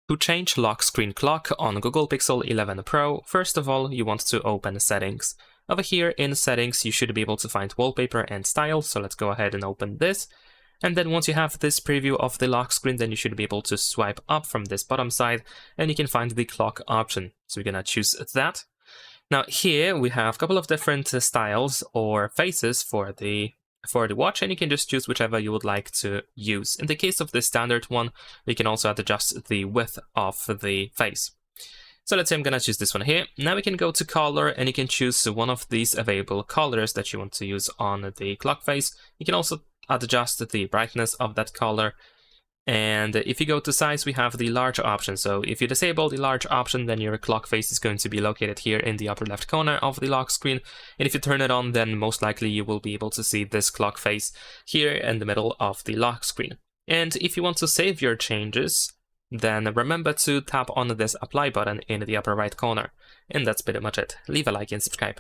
To change lock screen clock on Google Pixel 11 Pro, first of all, you want to open Settings. Over here in Settings, you should be able to find Wallpaper and Style, so let's go ahead and open this. And then once you have this preview of the lock screen, then you should be able to swipe up from this bottom side, and you can find the clock option. So we're gonna choose that. Now here we have a couple of different styles or faces for the watch, and you can just choose whichever you would like to use. In the case of the standard one, you can also adjust the width of the face. So let's say I'm gonna choose this one here. Now we can go to color, and you can choose one of these available colors that you want to use on the clock face. You can also adjust the brightness of that color. And if you go to size, we have the large option. So if you disable the large option, then your clock face is going to be located here in the upper left corner of the lock screen. And if you turn it on, then most likely you will be able to see this clock face here in the middle of the lock screen. And if you want to save your changes, then remember to tap on this apply button in the upper right corner. And that's pretty much it. Leave a like and subscribe.